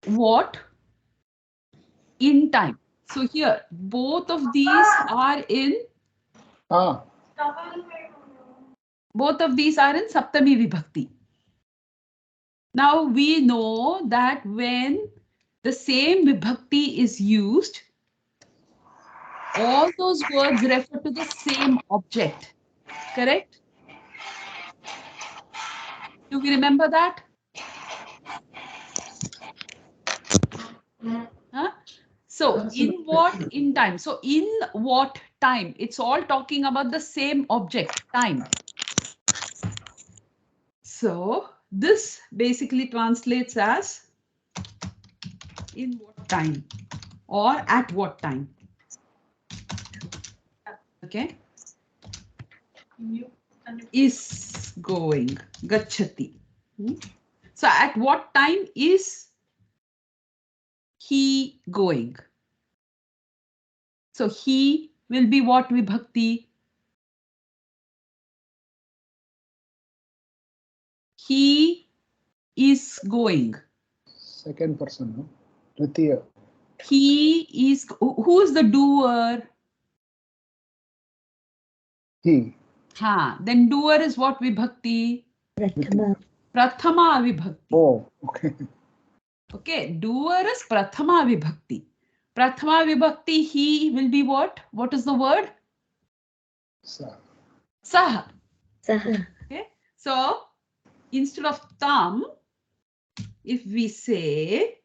what in time. So here, both of these are in Saptami Vibhakti. Now we know that when the same Vibhakti is used, all those words refer to the same object. Correct? Do we remember that? Huh? So in what in time? So in what time? It's all talking about the same object, time. So this basically translates as in what time or at what time. Okay. Is going, gachati. So at what time is he going? So he will be what vibhakti? He is going. Second person, no? Dvitiya. He is, who is the doer? He. Then doer is what vibhakti? Prathama vibhakti. Oh, okay. Okay, doer is prathama vibhakti. Prathama vibhakti, he will be what? What is the word? Saha. Saha. Saha. Okay, so instead of tam, if we say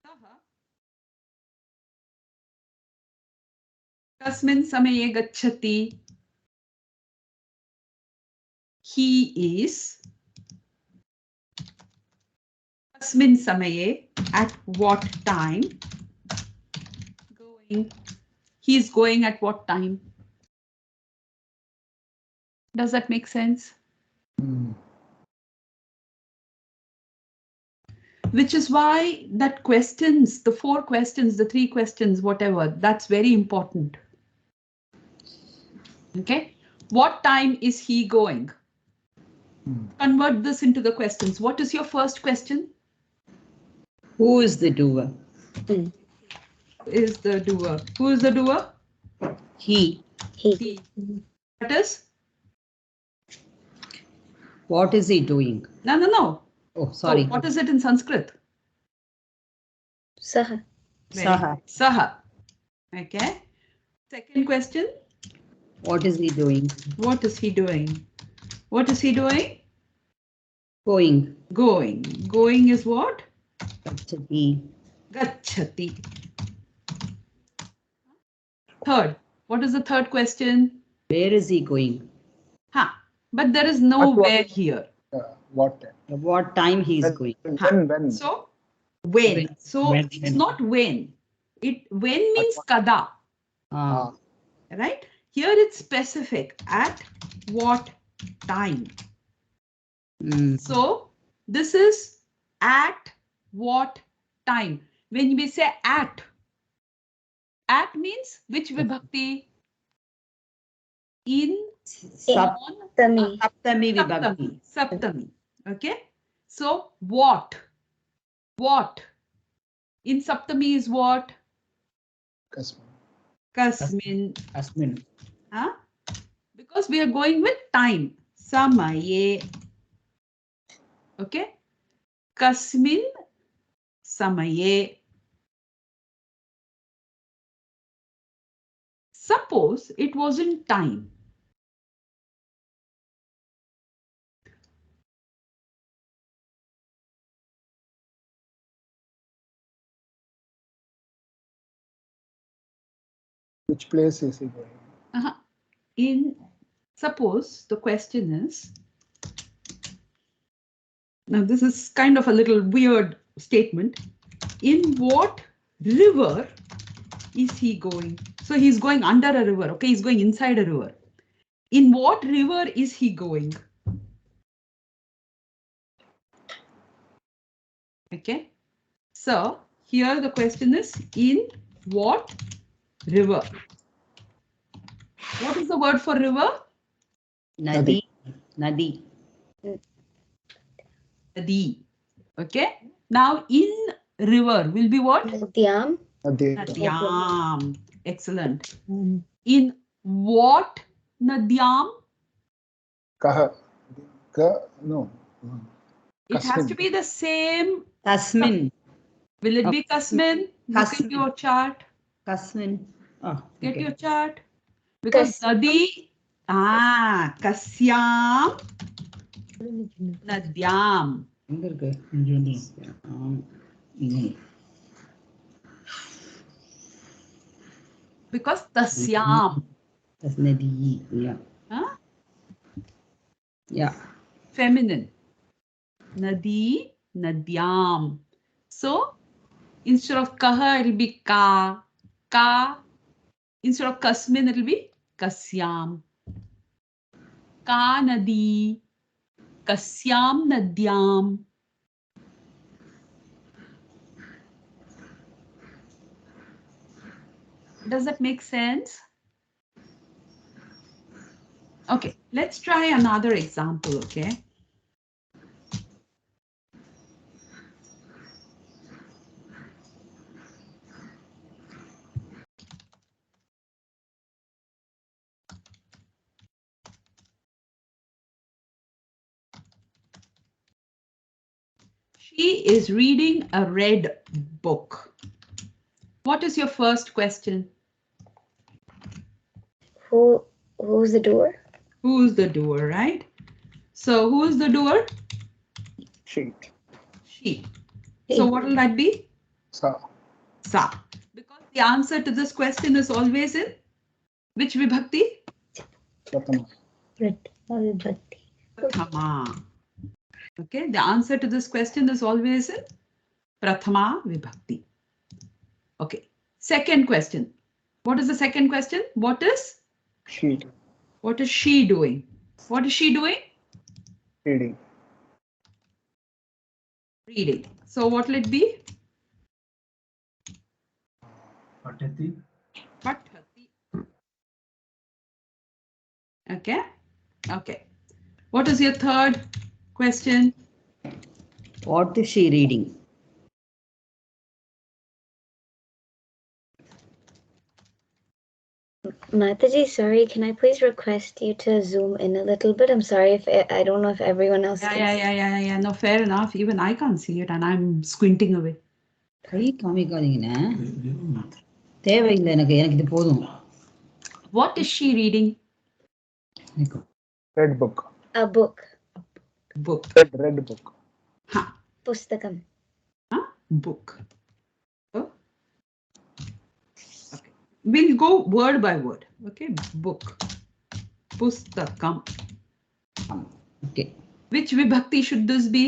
saha, kasmin samaye gacchati, he is kasmin samaye, at what time going, he is going at what time. Does that make sense? Which is why that questions, the 4 questions, the 3 questions, whatever, that's very important. Okay, what time is he going? Convert this into the questions. What is your first question? Who is the doer? Is the doer. Who is the doer? He. He. That is? What is he doing? No. Oh, sorry. So what is it in Sanskrit? Saha. Saha. Saha. Okay. Second question. What is he doing? What is he doing? What is he doing? Going. Going. Going is what? Gachati. Gachati. Third. What is the third question? Where is he going? But there is no where here. What time? What time he is going? When? So when. So When. it's not when. When means kada. Right? Here it's specific. At what time? So this is at what time. When we say at means which vibhakti? In Saptami. Saptami vibhakti. Saptami. Okay. So what? What? In Saptami is what? Kasmin. Kasmin. Because we are going with time. Samaye. Okay. Kasmin samaye. Suppose it was in time. Which place is he going? Suppose the question is, now this is kind of a little weird statement. In what river is he going? So he's going under a river. Okay, he's going inside a river. In what river is he going? Okay, so here the question is in what river? What is the word for river? Nadi. Nadi. Nadi. Okay. Now in river will be what? Nadyam. Nadyam. Excellent. In what nadyam? No. It has to be the same. Kasmin. Will it be Kasmin? Look at Kasmin. your chart. Kasmin. Oh, Get okay. your chart. Because Nadi. Kasyam Nadyam. எங்க இருக்கு? Because Tasyam. That's Nadi. Yeah. Huh? Yeah. Feminine. Nadi, Nadyam. So instead of Kaha, it will be Ka. Ka. Instead of Kasmin, it will be Kasyam. Ka Nadi. Kasyam Nadyam. Does that make sense? Okay, let's try another example, okay? She is reading a red book. What is your first question? Who's the doer? Who's the doer, right? So who's the doer? She. She. So what will that be? Sa. Sa. Because the answer to this question is always in which vibhakti? Prathama. Vibhakti. Prathama. Okay, the answer to this question is always in Prathama vibhakti. Okay, second question. What is the second question? What is? She. What is she doing? What is she doing? Reading. Reading. So what will it be? Patati. Pathati. Okay. Okay. What is your third question? What is she reading? Mataji, sorry, can I please request you to zoom in a little bit? I'm sorry if I don't know if everyone else can. Yeah. No, fair enough. Even I can't see it and I'm squinting away. கை காமிக்காதீங்கண்ணே தேவையில்லை எனக்கு எனக்கு இது போதும். What is she reading? Red book. A book. Book. Red book. Ha. Pustakam. Huh? Book. Oh. Okay. We'll go word by word. Okay. Book. Pustakam. Okay. Which vibhakti should this be?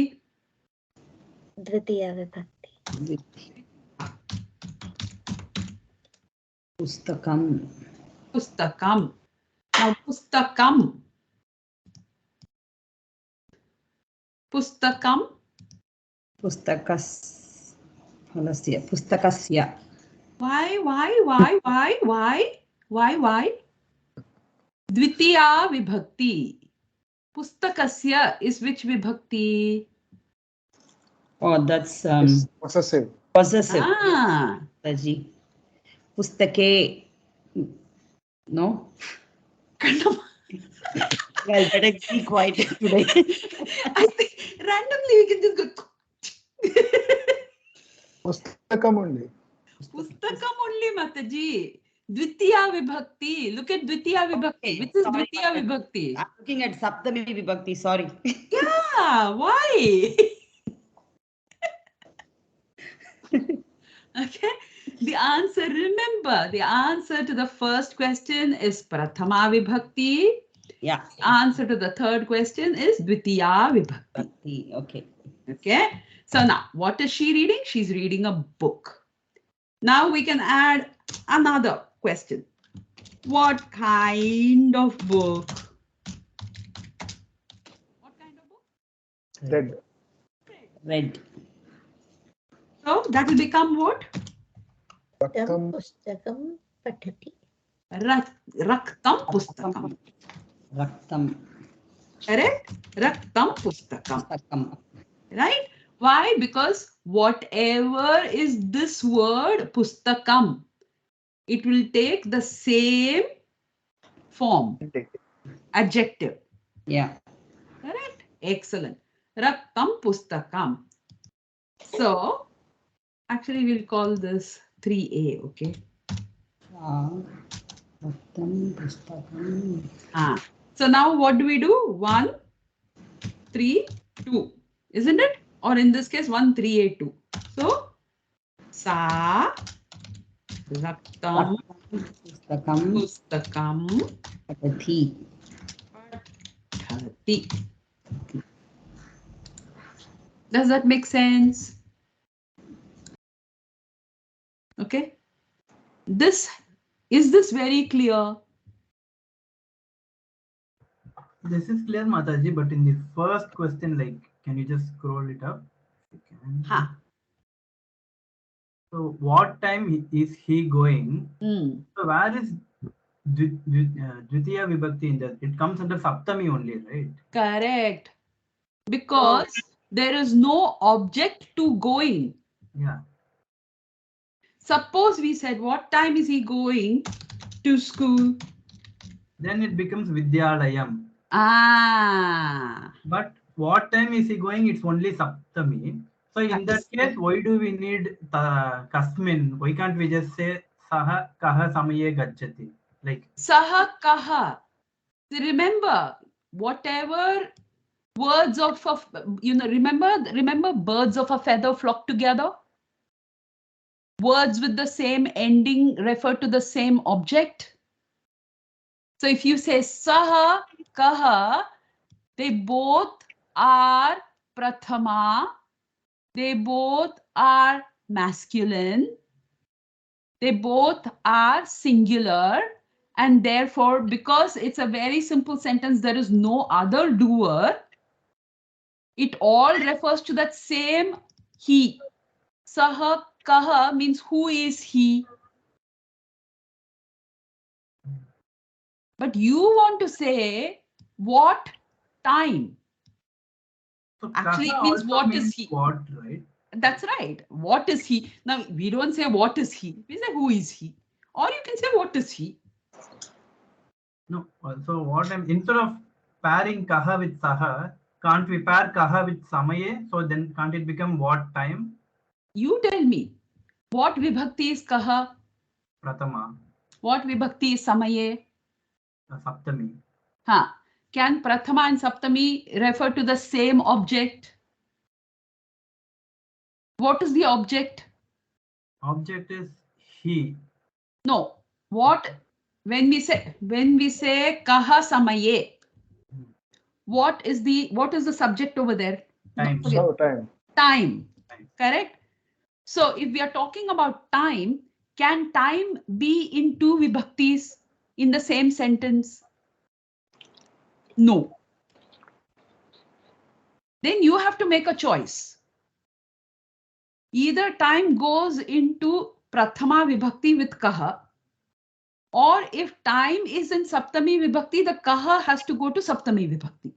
Dvitiya vibhakti. Pustakam. Pustakam. Now pustakam. Pustakam. Pustakas. Pustakasya. Why? Dvitiya vibhakti. Pustakasya is which vibhakti? Oh, that's Possessive. possessive. Ah. Taji. Pustake. No? Well, better be quiet today. I think randomly we can just go. Pustakam only. Pustakam only, Mataji. Dvitiya vibhakti. Look at Dvitiya vibhakti. Which is Sorry, Dvitiya vibhakti? I'm looking at Saptami Vibhakti, sorry. Yeah, why? Okay. The answer, remember, the answer to the first question is Prathama vibhakti. Yeah. The answer to the third question is Dvitiya vibhakti. Okay. Okay. So now, what is she reading? She's reading a book. Now we can add another question. What kind of book? What kind of book? Red. Red. So that will become what? Raktam. Pustakam patati. Raktam pustakam. Raktam. Correct? Raktam pustakam. Pustakam. Right? Why? Because whatever is this word pustakam, it will take the same form, adjective. Yeah. Correct? Excellent. Raktam pustakam. So, actually, we'll call this 3A, okay? Raktam pustakam. So now what do we do? 1, 3, 2. Isn't it? Or in this case, 1, 3, 8, 2. So, Sa Raktam Pustakam Patati. Pathati. Does that make sense? Okay. Is this very clear? This is clear, Mataji, but in the first question, like, can you just scroll it up? Ha. So, what time is he going? So, where is dvitiya vibhakti in that? It comes under saptami only, right? Correct. Because there is no object to going. Yeah. Suppose we said, what time is he going to school? Then it becomes vidyalayam. Ah. But what time is he going? It's only saptami. So in that case, why do we need kasmin? Why can't we just say saha kaha samaye gacchati? Like Saha kaha. Remember, whatever words of remember birds of a feather flock together? Words with the same ending refer to the same object. So if you say saha, kaha, they both are prathama. They both are masculine. They both are singular. And therefore, because it's a very simple sentence, there is no other doer. It all refers to that same he. Saha kaha means who is he. But you want to say what time. so Actually, kaha it means also what means is he. what, right? That's right. What is he? Now, we don't say what is he. We say who is he. Or you can say what is he. No. So what I'm instead of pairing kaha with saha, can't we pair kaha with samaye? So then can't it become what time? You tell me. What vibhakti is kaha? Pratama. What vibhakti is samaye? Saptami. Can prathama and saptami refer to the same object? What is the object? Object is he. No. What when we say kaha samaye? What is the subject over there? Time. So time. Time. Correct? So if we are talking about time, can time be in two vibhaktis in the same sentence? No. Then you have to make a choice. Either time goes into prathama vibhakti with kaha, or if time is in saptami vibhakti, the kaha has to go to saptami vibhakti.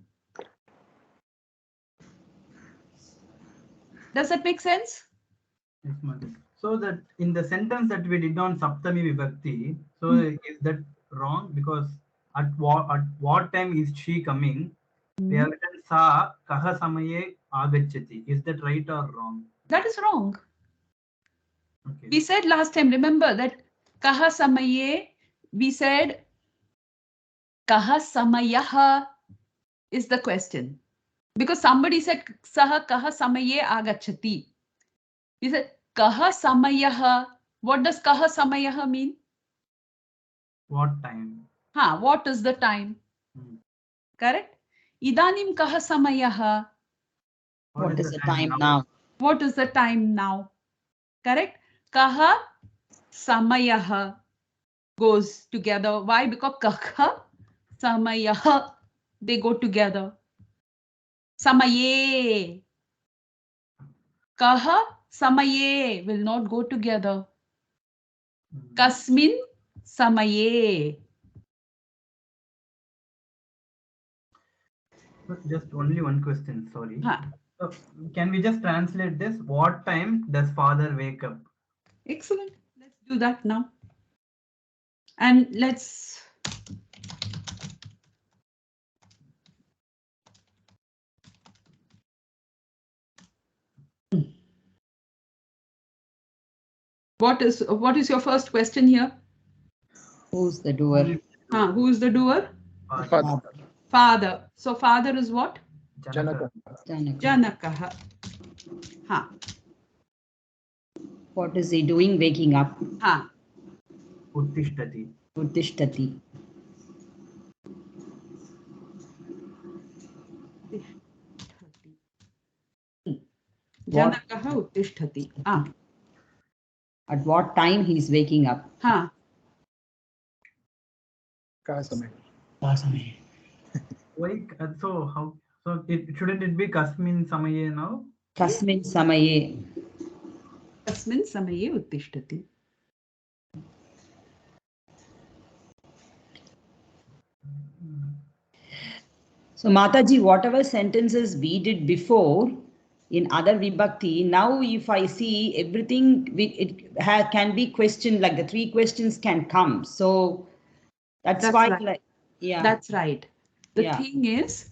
Does that make sense? Yes, ma'am. So that in the sentence that we did on saptami vibhakti, so is that wrong? Because at what time is she coming? We have written sa kaha samaye agacchati. Is that right or wrong? That is wrong. Okay. We said last time, remember that kaha samaye, we said kaha samayaha is the question. Because somebody said saha kaha samaye agacchati. We said kaha samayaha. What does kaha samayaha mean? What time? What is the time? Correct? Idanim kaha samayaha. What is the time now? What is the time now? Correct? Kaha samayaha goes together. Why? Because kaha samayaha, they go together. Samaye. Kaha samaye will not go together. Kasmin samaye. Just only one question, sorry. Ha. So can we just translate this? What time does father wake up? Excellent. Let's do that now. And let's what is your first question here? Who's the doer? Who is the doer? Father. Father. So father is what? Janaka. Janakaha. Ha. What is he doing? Waking up. Ha. Uttishtati. Uttishtati. Janakaha uttishtati. At what time he's waking up? Ha. Ka samay. Why? So how? So shouldn't it be kasmin samaye now? Kasmin samaye. Tasmin samaye uttishtati. So Mataji, whatever sentences we did before in other vibhakti, now if I see everything, can be questioned, like the 3 questions can come. So that's why, right. like, yeah. That's right. The Yeah. thing is,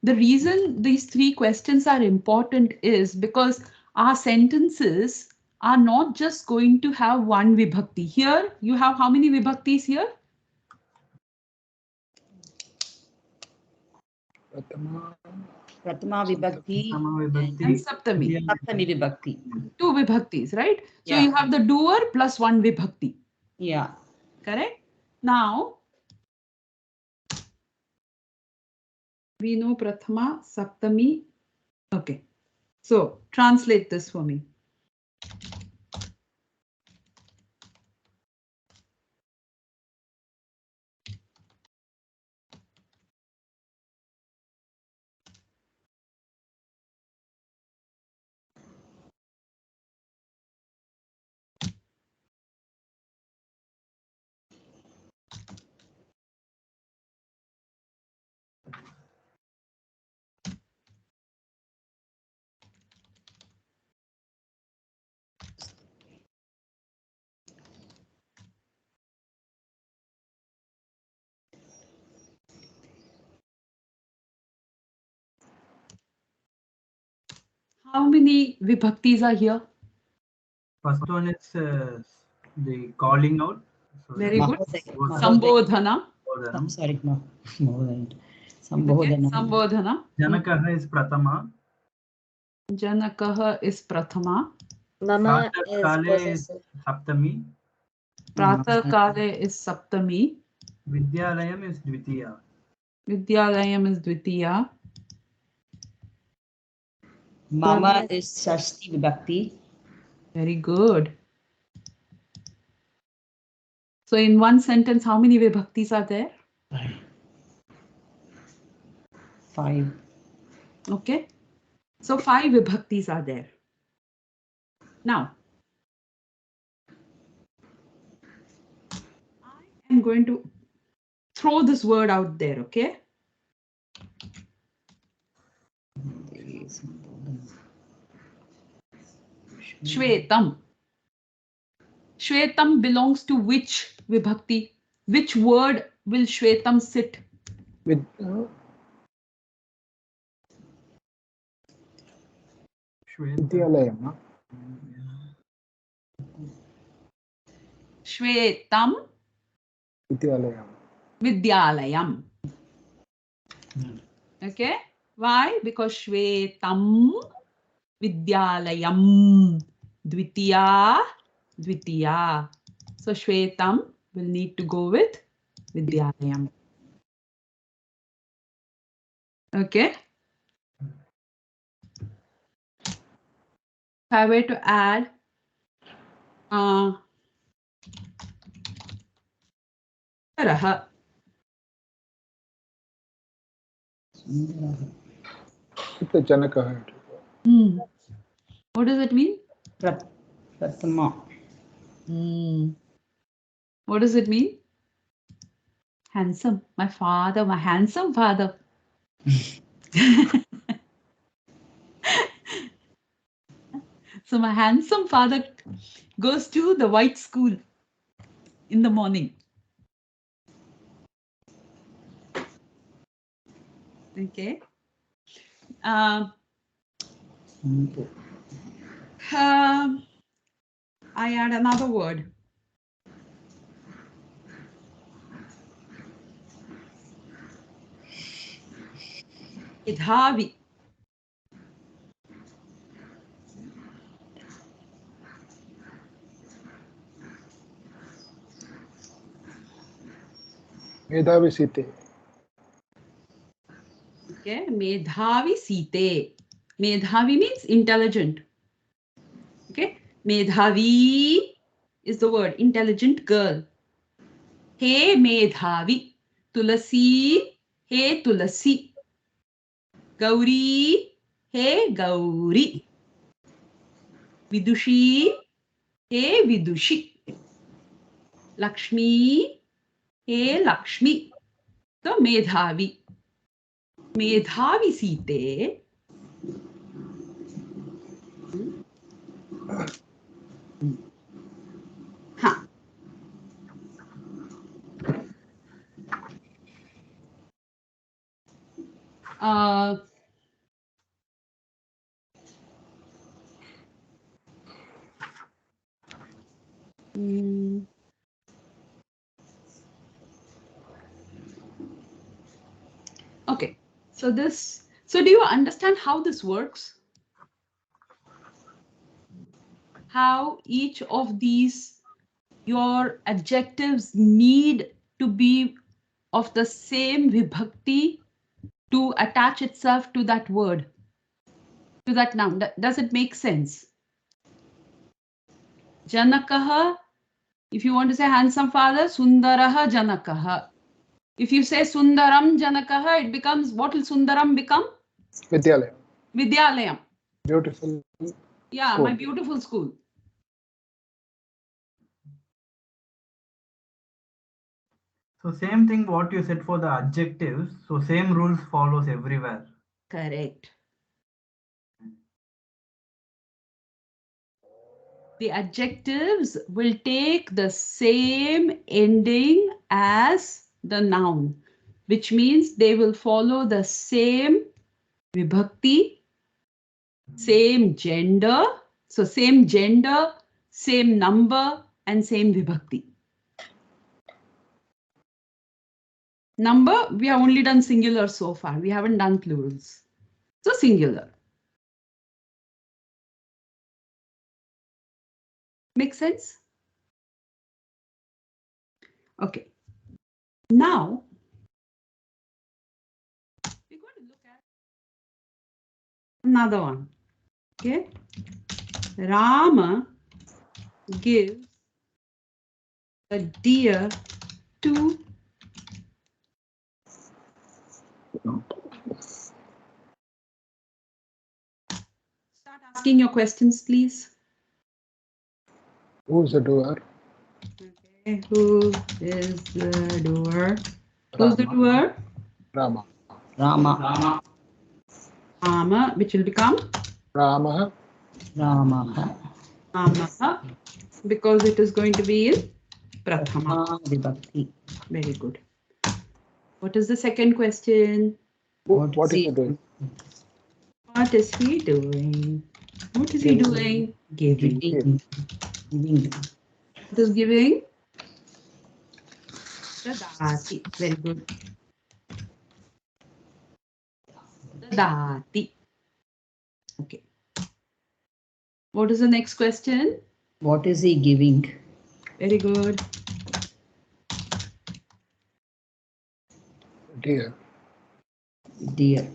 the reason these 3 questions are important is because our sentences are not just going to have one vibhakti. Here, you have how many vibhaktis here? Pratama vibhakti And Saptami. Saptami vibhakti. 2 vibhaktis, right? So Yeah. you have the doer plus 1 vibhakti. Yeah. Correct? Now, we know Prathama, Saptami. Okay. So translate this for me. How many vibhaktis are here? First one is the calling out. So Very good. Sambodhana. Sambodhana. Sorry, no. Sambodhana. Okay. Sambodhana. Janakaha is pratama. Janakaha is Prathama. Mama is Pratah-kale is possessive. saptami. Pratah-kale is Saptami. Vidyalayam is dvitiya. Vidyalayam is Dvitiya. Mama is Shashti vibhakti. Very good. So in one sentence, how many vibhaktis are there? 5. Okay. So 5 vibhaktis are there. Now, I am going to throw this word out there, okay? Shvetam. Shvetam belongs to which vibhakti? Which word will Shvetam sit? With Vidyalayam, no? Shvetam Vidyalayam. Vidyalayam. Okay. Why? Because Shvetam Vidyalayam. Dvitiya. Dvitiya. So Shvetam will need to go with Vidyalayam. Okay. If I were to add Taraha. With the Janaka. What does it mean? Pratama. What does it mean? Handsome. My father, my handsome father. So my handsome father goes to the white school in the morning. Okay. I add another word. Idhavi. Medhavi Site. Okay, Medhavi Site. Medhavi means intelligent. Okay, Medhavi is the word, intelligent girl. Hey Medhavi. Tulasi, hey Tulasi. Gauri, hey Gauri. Vidushi, hey Vidushi. Lakshmi, hey Lakshmi. So Medhavi. Medhavi Site. Ha. Okay, so do you understand how this works? How each of these, your adjectives need to be of the same vibhakti to attach itself to that word, to that noun. Does it make sense? Janakaha, if you want to say handsome father, Sundaraha Janakaha. If you say Sundaram Janakaha, it becomes, what will Sundaram become? Vidyalayam. Vidyalayam. Beautiful. Yeah, school. my beautiful school. So same thing what you said for the adjectives. So same rules follows everywhere. Correct. The adjectives will take the same ending as the noun, which means they will follow the same vibhakti, same gender. So same gender, same number, and same vibhakti. Number, we have only done singular so far. We haven't done plurals. So singular. Make sense? Okay. Now, we're going to look at another one. Okay. Rama gives a deer to start asking your questions, please. Who's the doer? Okay, who is the doer? Who's the doer? Rama. Rama. Rama, which will become Rama. Rama. Rama, because it is going to be in Prathama. Vibhakti. Very good. What is the second question? What is he doing? What is he doing? What is he doing? Giving. Giving. What is giving? Dadati. Very good. Dadati. Okay. What is the next question? What is he giving? Very good. Deer. Deer.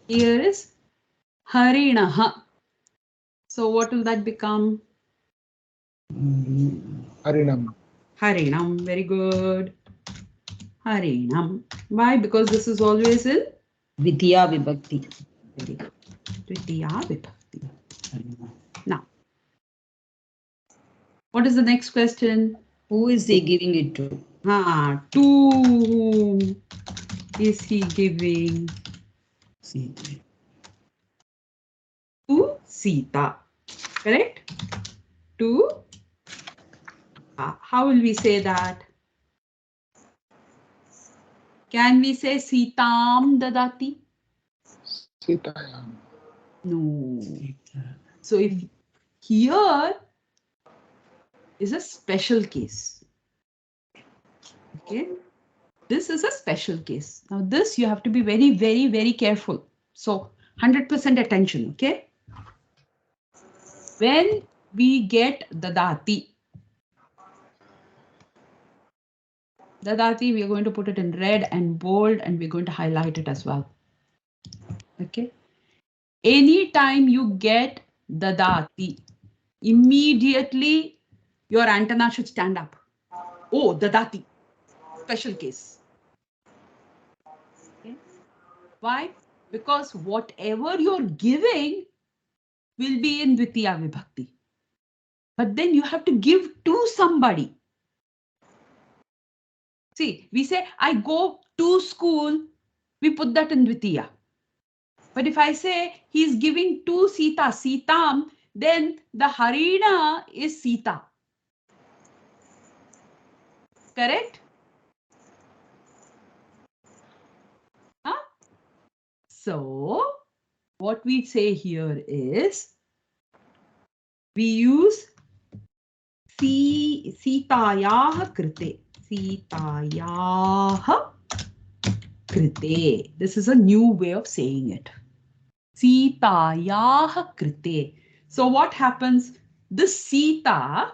Here is Harinaha. So what will that become? Harinam. Harinam. Very good. Harinam. Why? Because this is always in Dvitiya vibhakti. very good. Dvitiya vibhakti. Now, what is the next question? Who is he giving it to? To whom is he giving? Sita. To Sita. Correct? To how will we say that? Can we say Sitam dadati? Sitayam. No. So if here is a special case. Okay. This is a special case. Now this you have to be very, very, very careful. So 100% attention. Okay. When we get dadati, we are going to put it in red and bold and we're going to highlight it as well. Okay. Anytime you get dadati, immediately your antenna should stand up. Oh, dadati, special case. Okay. Why? Because whatever you're giving will be in dvitiya vibhakti. But then you have to give to somebody. See, we say, I go to school, we put that in dvitiya. But if I say he's giving to Sita, Sitam, then the Harina is Sita. Correct? Huh? So, what we say here is, we use Sitayah krte. Sitayah krte. This is a new way of saying it. Sitayah krte. So what happens? This Sita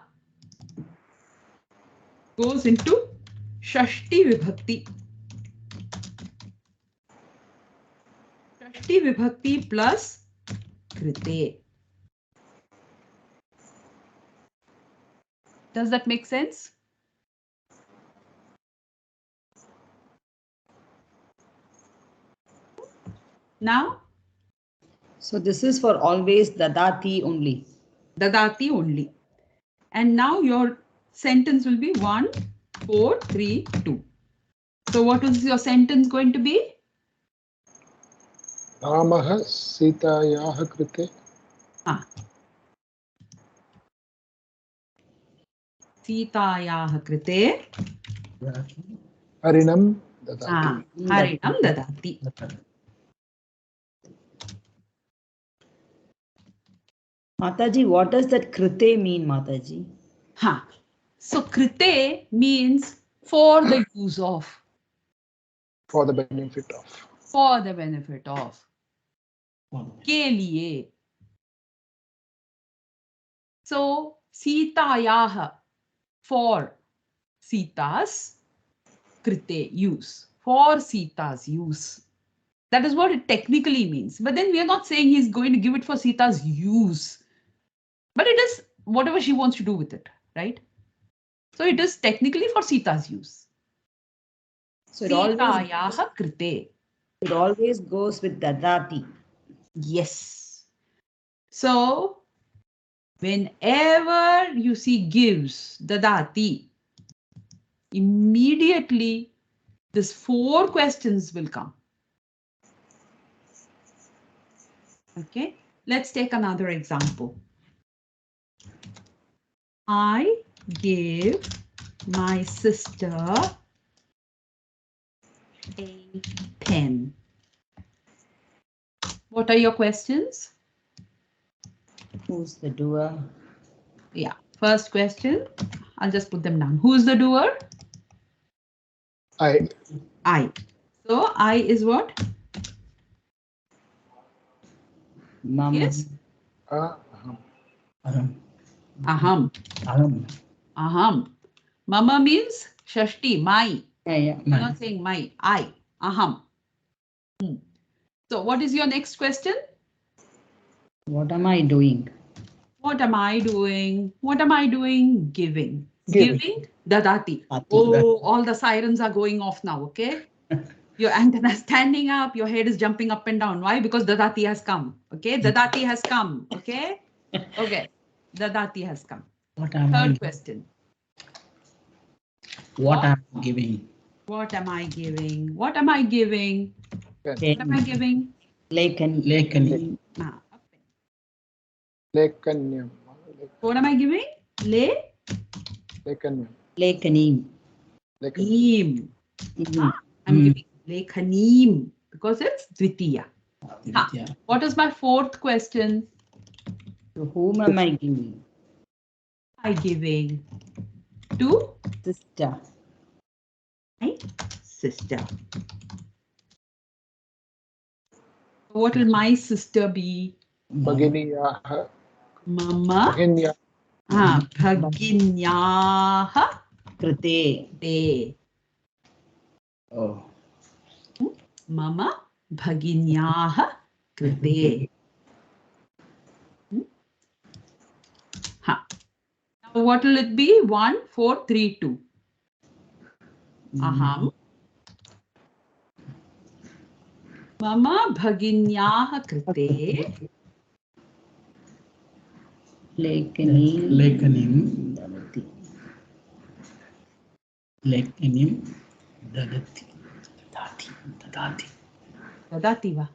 goes into Shashti Vibhakti. Shashti Vibhakti plus krte. Does that make sense? Now? So this is for always dadati only. Dadati only. And now your sentence will be 1, 4, 3, 2. So what is your sentence going to be? Ramah Sitayah krite. Sitayah krite. Harinam dadati. Harinam dadati. Mataji, what does that krite mean, Mataji? So krite means for the use of. For the benefit of. For the benefit of. Ke liye. So Sitayah for Sita's krite use. For Sita's use. That is what it technically means. But then we are not saying he's going to give it for Sita's use. But it is whatever she wants to do with it, right? So it is technically for Sita's use. So Sitayah krite. It always goes with dadati. Yes. So whenever you see gives, dadati, immediately these 4 questions will come. Okay, let's take another example. I give my sister a pen. What are your questions? Who's the doer? Yeah, first question, I'll just put them down. Who's the doer? I. So I is what? Mama. Yes. Aham. Aham. Mama means Shashti, my. Yeah. You're not saying my. I. Aham. So what is your next question? What am I doing? What am I doing? What am I doing? Giving. Giving. Dadati. Oh, all the sirens are going off now, okay? Your antenna is standing up, your head is jumping up and down. Why? Because dadati has come, okay? Dadati has come, okay? Okay, dadati has come. Third question. What am I giving? What am I giving? What am I giving? Pen. What am I giving? Lekani. A pen. Lekanyam. What am I giving? Lekanyam. Lekanim. Lekhanim. I'm giving lekhanim because it's dvitiya. What is my fourth question? To whom am I giving? I giving to Sister. my sister. What will my sister be? Bhaginyaha. Mama. Bhaginyaha Krte. te. Oh. Mama bhaginyaha krte. Now what will it be? 1, 4, 3, 2. Aham. Mama bhaginyaha krte. Lekanim dadati. Dadati va.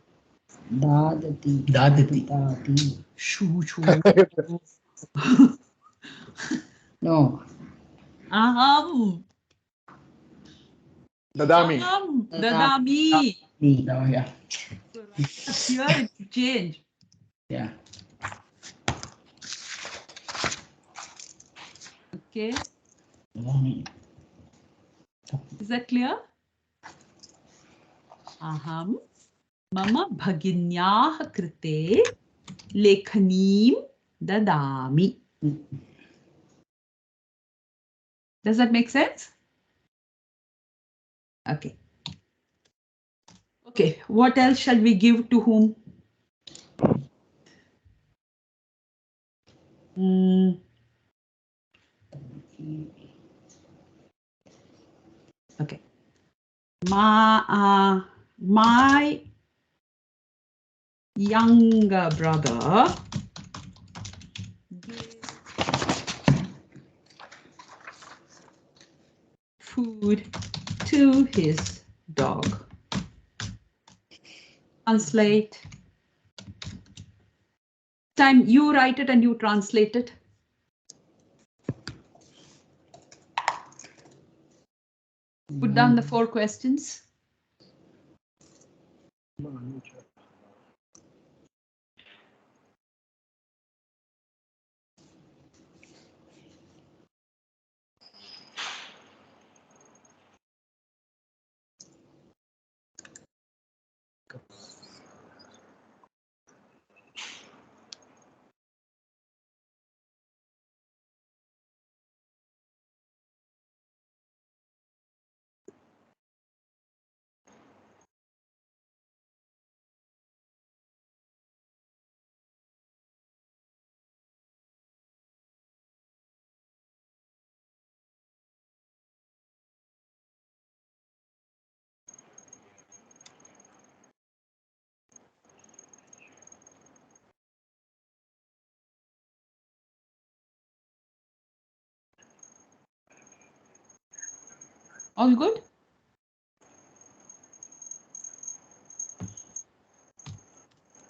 Dadati. Shoo, shoo. No. Aham. Dadami. Aham. Dadami. Oh, yeah. So here it should change. Yeah. Okay. Is that clear? Aham. Mama bhaginyah krite lekhanim dadami. Does that make sense? Okay. Okay. What else shall we give to whom? Okay. My younger brother gives food to his dog. Translate. Time you write it and you translate it. Put down the 4 questions. All good?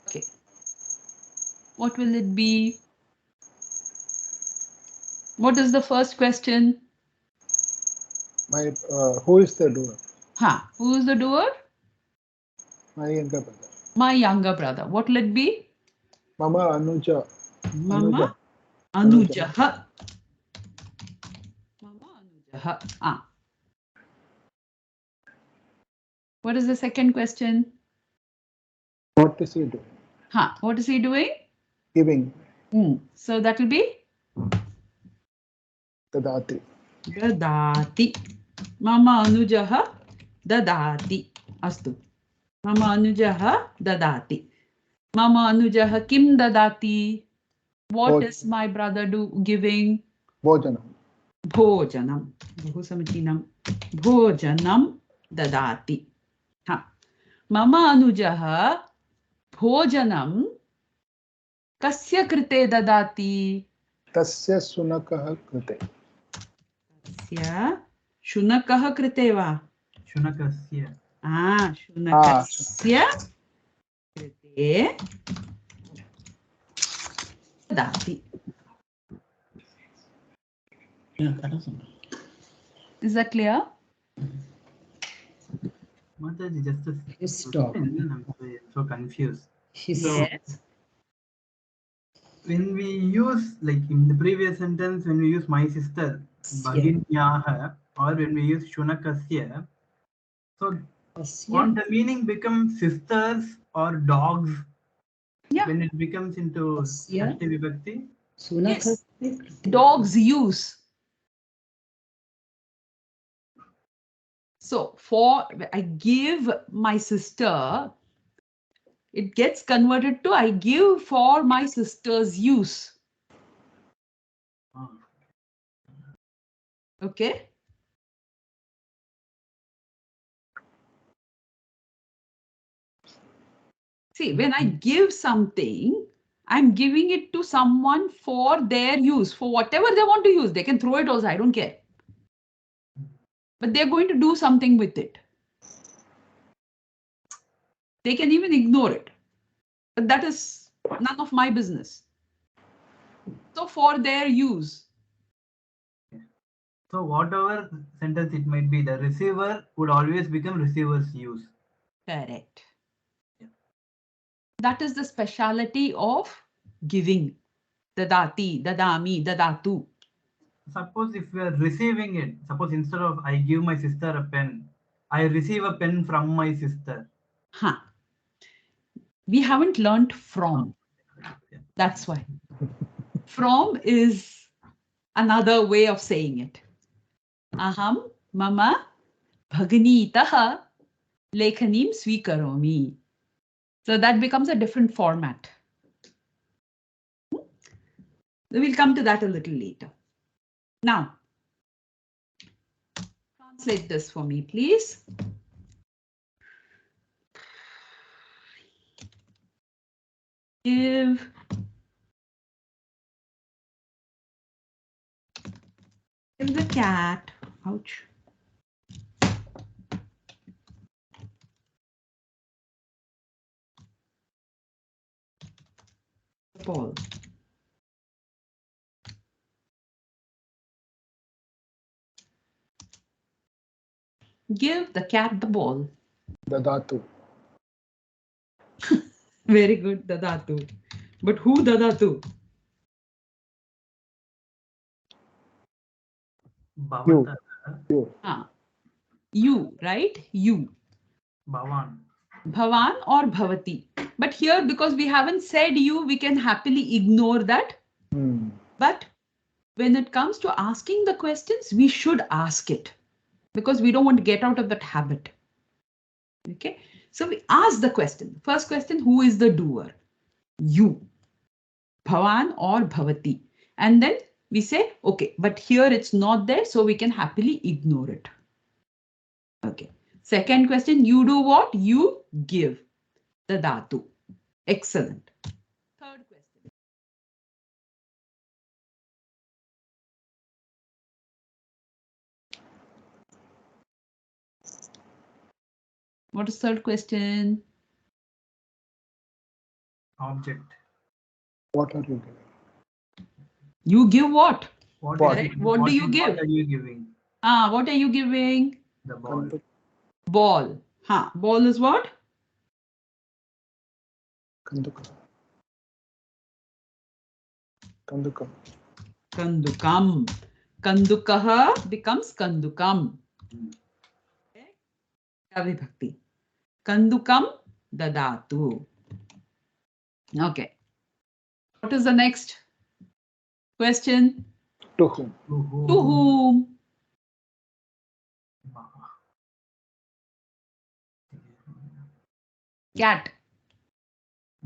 Okay. What will it be? What is the first question? Who is the doer? Who is the doer? My younger brother. My younger brother. What will it be? Mama Anuja. Mama Anujaha. Mama Anujaha. What is the second question? What is he doing? What is he doing? Giving. So that will be? Dadati. Dadati. Mama Anujaha dadati. Astu. Mama Anujaha dadati. Mama Anujaha kim dadati? What is my brother giving? Bhojanam. Bhojanam. Bhusamitinam. Bhojanam dadati. Mama Anujaha bhojanam kasya krite dadati? Tasya sunakah krite. Tasya shunakah krite va? Shunakasya. Shunakasya krite Dati. Yeah, that is Is that clear? Mataji, just a Stop. I'm so confused. Yes. When we use, like in the previous sentence, when we use my sister, Bhaginyaha, or when we use Shunakasya, so won't the meaning become sisters or dogs? Yeah. When it becomes into Yeah. Shashti Vibhakti? Yes. Dogs use. So for I give my sister, it gets converted to I give for my sister's use. Okay. See, when I give something, I'm giving it to someone for their use, for whatever they want to use. They can throw it also, I don't care. But they're going to do something with it. They can even ignore it. But that is none of my business. So for their use. So whatever sentence it might be, the receiver would always become receiver's use. Correct. That is the speciality of giving. Dadati, dadami, dadatu. Suppose if we are receiving it, suppose instead of I give my sister a pen, I receive a pen from my sister. Huh. We haven't learned from. That's why. From is another way of saying it. Aham mama bhaganitaha lekhanim swikaromi. So that becomes a different format. We'll come to that a little later. Now, translate this for me, please. Give the cat, ouch. Ball. Give the cat the ball. Dadatu. Very good, dadatu. But who dadatu? Bhavata. You. You, right? You. Bhavan. Bhavan or bhavati. But here, because we haven't said you, we can happily ignore that. But when it comes to asking the questions, we should ask it because we don't want to get out of that habit. Okay. So we ask the question. First question, who is the doer? You. Bhavan or bhavati. And then we say, okay, but here it's not there, so we can happily ignore it. Okay. Second question, you do what? You give the dhatu. Excellent. Third question. What is third question? Object. What are you giving? You give what? What What? is it? What do you give? What are you giving? What are you giving? The ball. Ball. Ball is what? Kandukam. Kandukam. Kandukam. Kandukaha becomes kandukam. Okay. Vibhakti. Kandukam dadatu. Okay. What is the next question? To whom? To whom? Cat.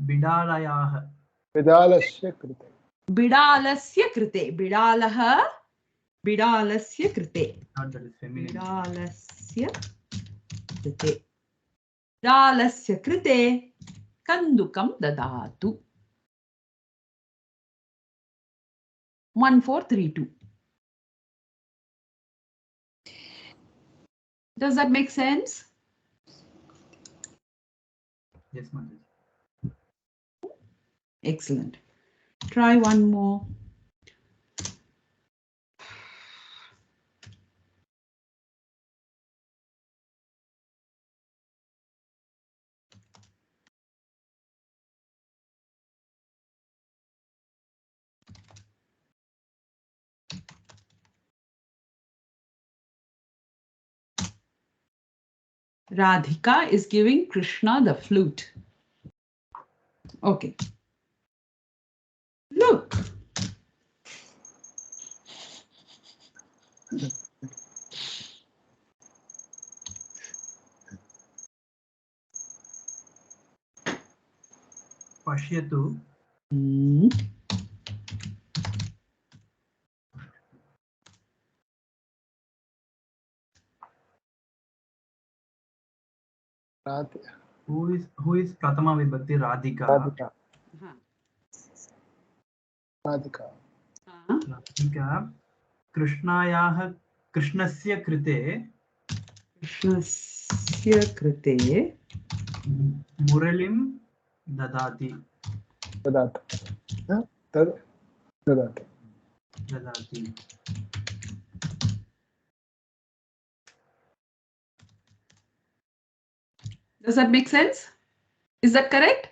Bidalayah. Vidalasya krite. Bidalasya krite. Bidalaha. Bidalasya krite. Not that is feminine. Bidalasya krite. Bidalasya krite. Kandukam dadatu. 1432. Does that make sense? Yes, Mataji. Excellent. Try one more. Radhika is giving Krishna the flute. Okay. Look. Pashyatu. Who is Prathama Vibhakti? Radhika. Radhika. Radhika. Radhika. Krishnasya krite. Krishnasya krite. Muralim dadati. Dadati. Dadati. Dadati. Does that make sense? Is that correct?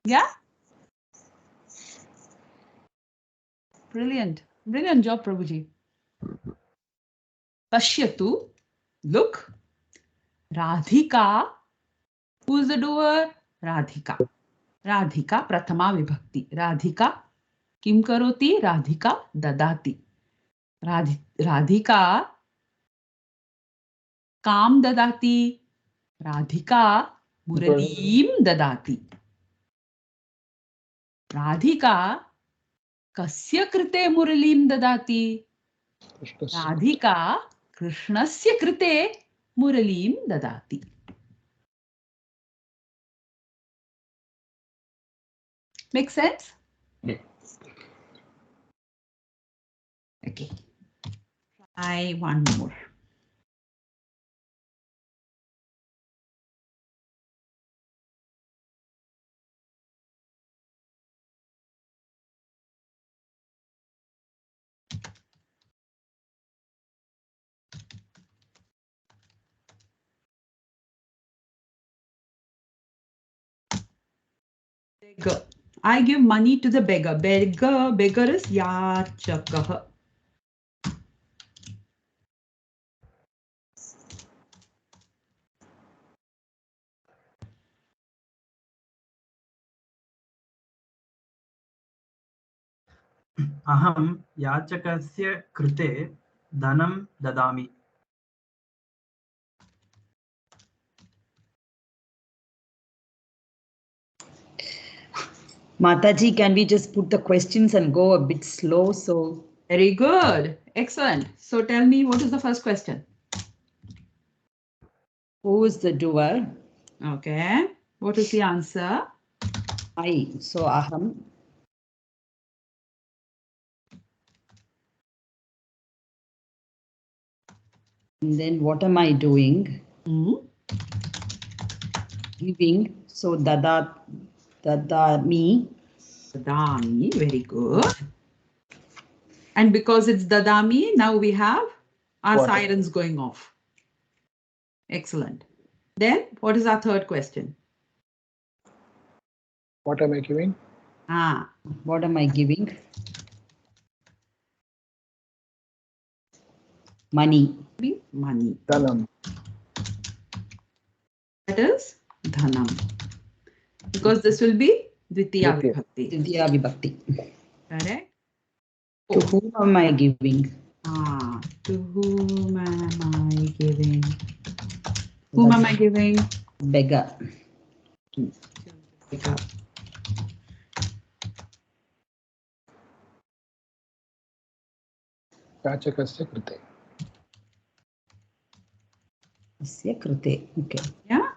Yeah? Brilliant. Brilliant job, Prabhuji. Pashyatu. Look. Radhika. Who is the doer? Radhika. Radhika Prathama Vibhakti. Radhika Kim Karoti? Radhika Dadati. Radhika Kam Dadati. Radhika Muralim Dadati. Radhika Kasya Krite Muralim Dadati. Radhika Krishnasya Krite Muralim Dadati. Make sense? Yeah. Okay. Try one more. Beggar. I give money to the beggar. Beggar is yachakah. Aham yachakasya krite dhanam dadami. Mataji, can we just put the questions and go a bit slow? So Very good. Excellent. So tell me, what is the first question? who is the doer? Okay. What is the answer? I. So aham. And then what am I doing? Giving. So dadami. Dadami. Very good. And because it's dadami, now we have our What? sirens going off. Excellent. Then what is our third question? What am I giving? What am I giving? Money. Be money. Dhanam. That is dhanam. Because this will be dvitiya Dvitiya. vibhakti. Dvitiya vibhakti. Correct? To whom am I giving? To whom am I giving? Whom am I giving? Beggar. Beggar. Yachakasya krite. Asya krite. Okay. Yeah.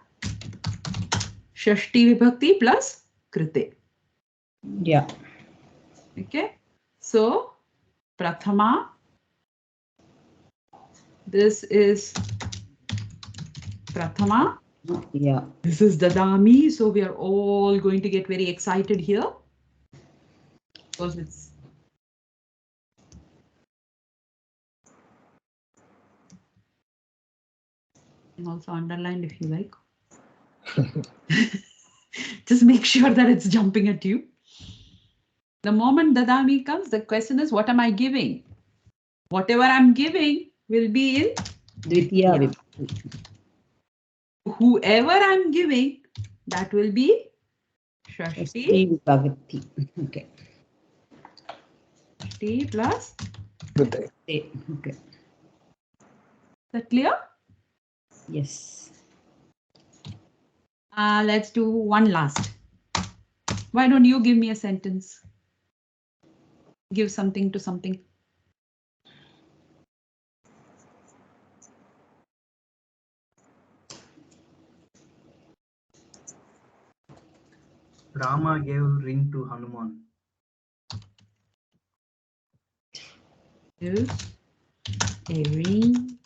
Shashti vibhakti plus krite. Yeah. Okay. So, prathama This is Prathama. Yeah. This is Dadami. So we are all going to get very excited here. Because it's also underlined if you like. Just make sure that it's jumping at you. The moment Dadami comes, the question is, what am I giving? Whatever I'm giving will be in Dvitiya Yeah. vibhakti. Whoever I'm giving, that will be Shashti. Vibhakti. Okay. Shashti plus. krte. Okay. Is that clear? Yes. Let's do one last. Why don't you give me a sentence? Give something to something. Rama gave ring to Hanuman. Give a ring.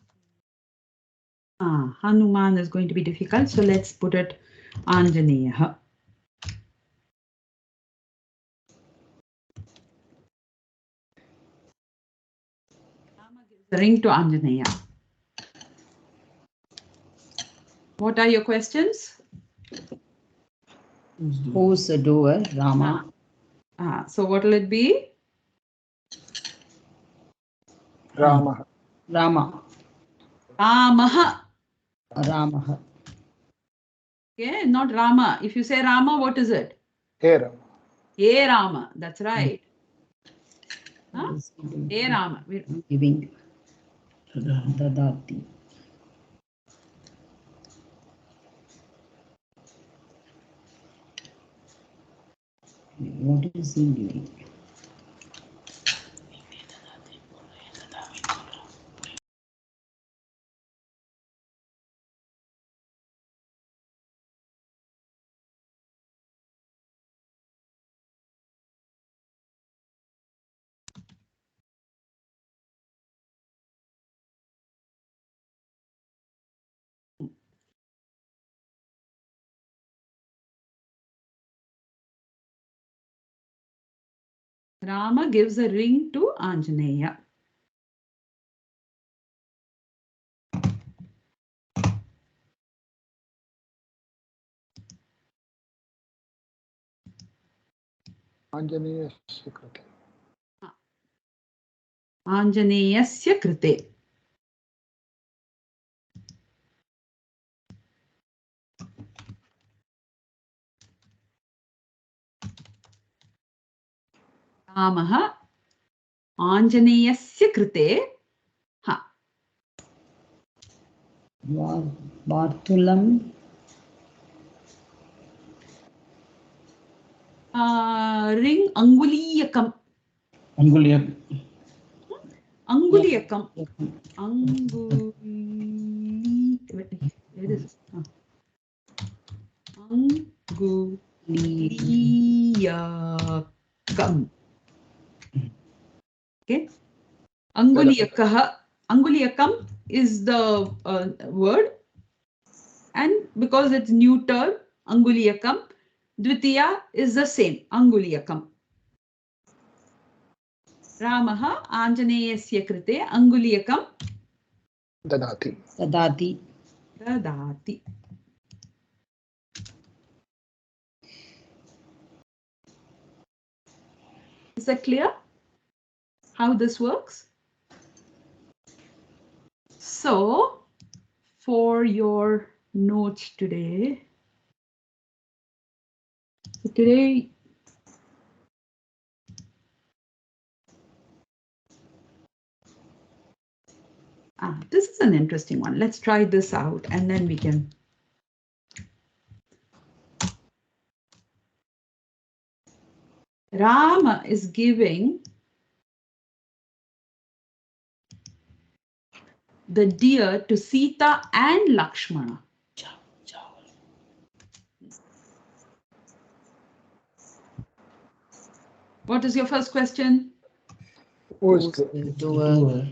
Hanuman is going to be difficult, so let's put it Anjaneya. Rama gives a ring to Anjaneya. What are your questions? Who's the doer? Rama. So what will it be? Ramah. Rama. Ramaha. Ramaha. Okay, not Rama. If you say Rama, what is it? Hey Rama. Hey Rama. That's right. Huh? Is giving- Hey Rama. Giving. Dadati. What is he giving? Rama gives a ring to Anjaneya. Anjaneyasya krte. Anjaneyasya krte. Ramaha Anjaneyasya krte. Vartulam. Ring Anguliyakam. Angulya. Anguliyakam. Where is it? Anguliyakam. Okay. Anguliyakam is the word, and because it's neuter, Anguliyakam, dvitiya is the same, Anguliyakam. Ramaha Anjaneyasya krite Anguliyakam Dadati. Dadati. dadati. Is that clear? How this works? So, for your notes today, this is an interesting one. Let's try this out and then we can. Rama is giving the deer to Sita and Lakshmana. What is your first question? Who is the doer?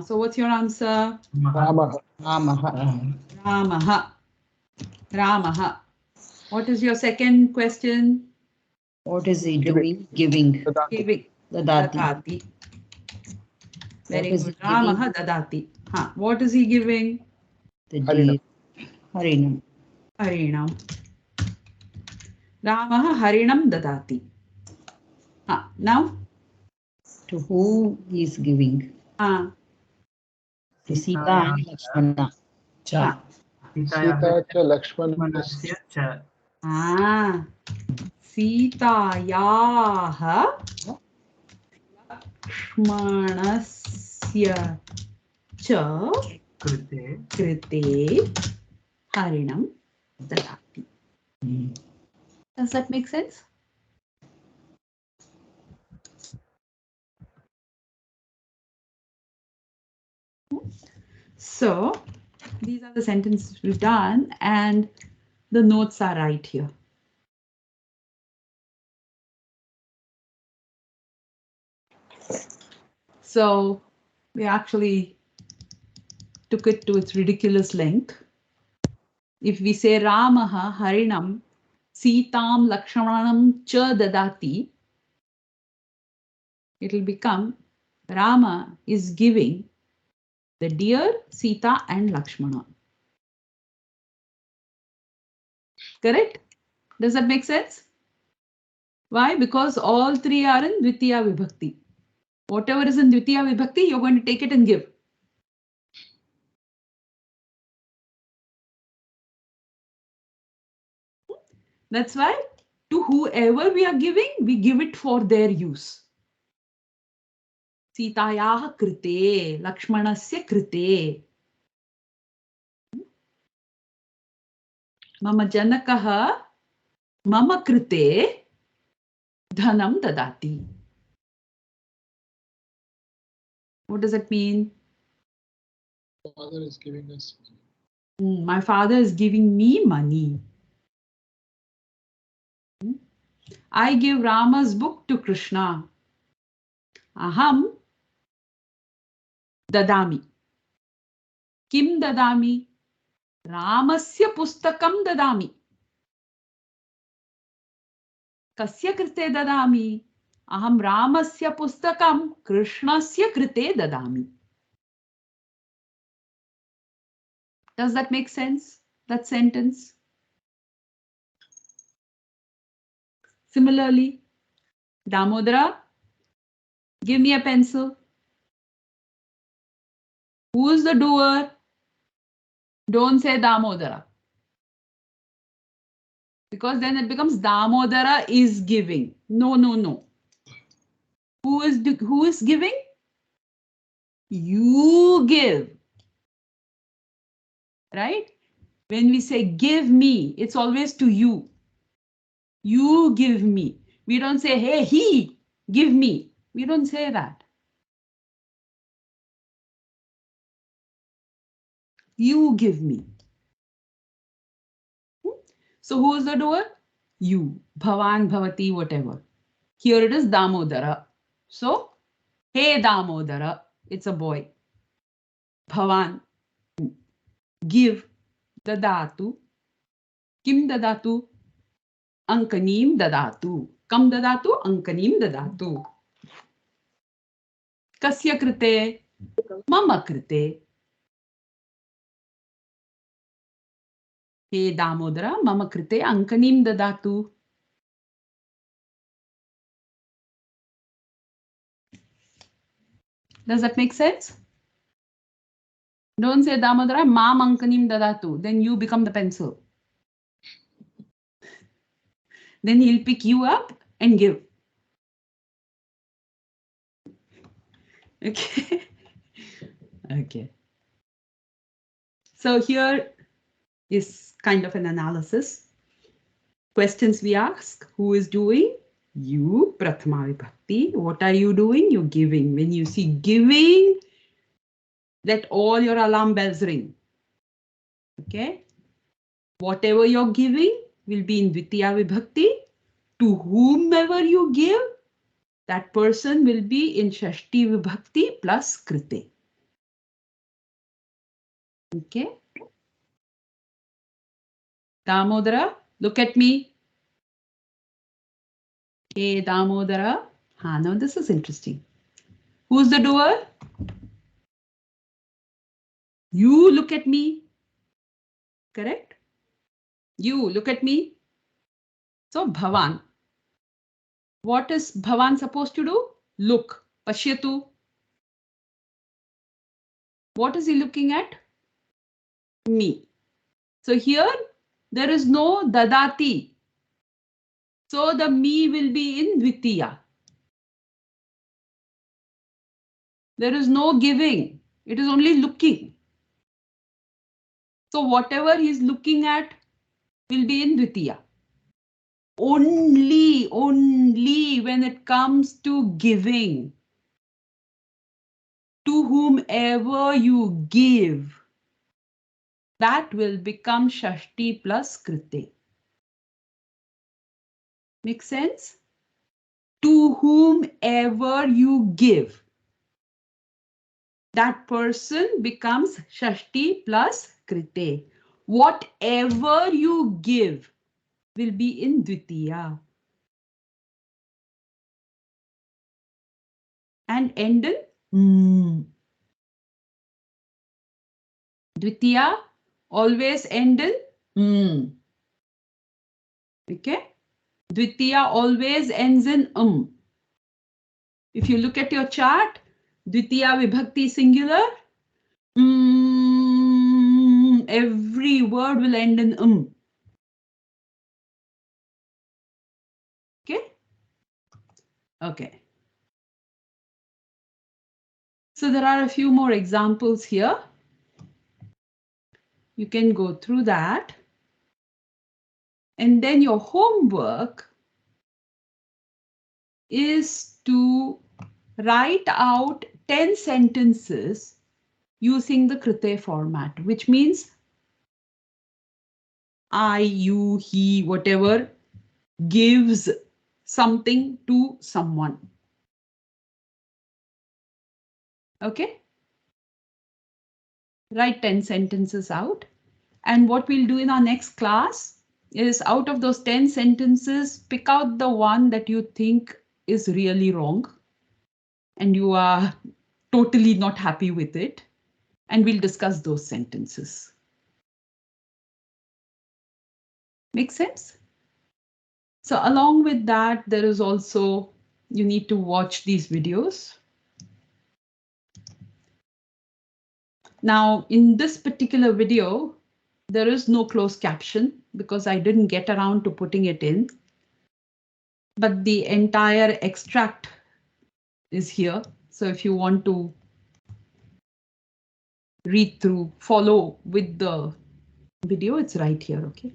So what's your answer? Ramaha. Ramaha. Ramaha. What is your second question? What is he doing? Giving. Giving. Dadati. Dadati. Very What is good. he giving? Ramaha dadati. What is he giving? The Harinam. deer. Harinam. Harinam. Ramaha harinam dadati. Now? To who he is giving? To Sita and Lakshmana. Cha. Sita cha Lakshmanasya cha. Sitayaha Lakshmanasya cha krite harinam dadati. Does that make sense? So these are the sentences we've done, and the notes are right here. So we actually took it to its ridiculous length. If we say Ramaha harinam Sitam Lakshmanam cha dadati, it will become Rama is giving the deer Sita and Lakshmana. Correct? Does that make sense? Why? Because all three are in dvitiya vibhakti. Whatever is in dvitiya vibhakti, you're going to take it and give. That's why to whoever we are giving, we give it for their use. Sitayaha krite, Lakshmanasya krite. Mama janakaha mama krite dhanam dadati. What does it mean? Father is giving us. My father is giving me money. I give Rama's book to Krishna. Aham dadami. Kim dadami? Ramasya pustakam dadami. Kasya krite dadami? Aham Ramasya pustakam Krishnasya krite dadami. Does that make sense? That sentence? Similarly, Damodara, give me a pencil. Who is the doer? Don't say Damodara. Because then it becomes Damodara is giving. No, no, no. Who is giving? You give. Right? When we say give me, it's always to you. You give me. We don't say, hey, he, give me. We don't say that. You give me. So who is the doer? You. Bhavan, Bhavati, whatever. Here it is Damodara. So, hey Damodara, it's a boy. Bhavan, give, dadatu. Kim dadatu? Ankanim dadatu. Kam dadatu? Ankanim dadatu. Kasya krite? Mama krite. Hey Damodara, mama krite ankanim dadatu. Does that make sense? Don't say Damodara, mam ankanim dadatu. Then you become the pencil. Then he'll pick you up and give. Okay. Okay. So here is kind of an analysis. Questions we ask: who is doing? You, Prathama Vibhakti. What are you doing? You're giving. When you see giving, let all your alarm bells ring. Okay. Whatever you're giving will be in dvitiya vibhakti. To whomever you give, That person will be in Shashti Vibhakti plus krte. Okay. Damodara, look at me. Hey, Damodara. Now this is interesting. Who's the doer? You look at me. Correct? You look at me. So Bhavan. What is Bhavan supposed to do? Look. Pashyatu. What is he looking at? Me. So here there is no dadati. So the me will be in dvitiya. There is no giving. It is only looking. So whatever he's looking at will be in dvitiya. Only when it comes to giving, to whomever you give, that will become Shashti plus krte. Make sense? To whomever you give, that person becomes Shashti plus krite. Whatever you give will be in dvitiya. And end in dvitiya always end in Okay. Dvitiya always ends in If you look at your chart, dvitiya vibhakti singular, every word will end in Okay. Okay. So there are a few more examples here. You can go through that. And then your homework is to write out 10 sentences using the krite format, which means I, you, he, whatever gives something to someone. Okay? Write 10 sentences out. And what we'll do in our next class is out of those 10 sentences, pick out the one that you think is really wrong and you are totally not happy with it. And we'll discuss those sentences. Make sense? So along with that, there is also, you need to watch these videos. Now, in this particular video, there is no closed caption because I didn't get around to putting it in. But the entire extract is here. So if you want to read through, follow with the video, it's right here, okay?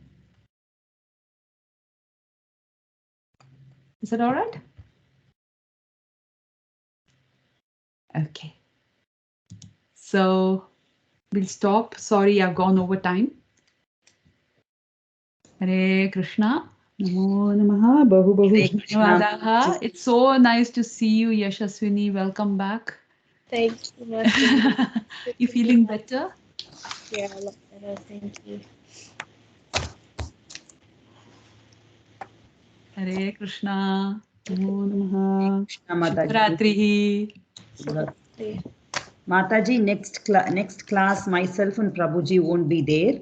Is that all right? Okay. So we'll stop. Sorry, I've gone over time. Hare Krishna. Namo Namaha. Bahu Bahu Dhanyawadaha. It's so nice to see you, Yashaswini. Welcome back. Thank you. You feeling better? Yeah, a lot better. Thank you. Hare Krishna. Namo Namaha. Mataji. Shivratrihi. Mataji, next class, myself and Prabhuji won't be there.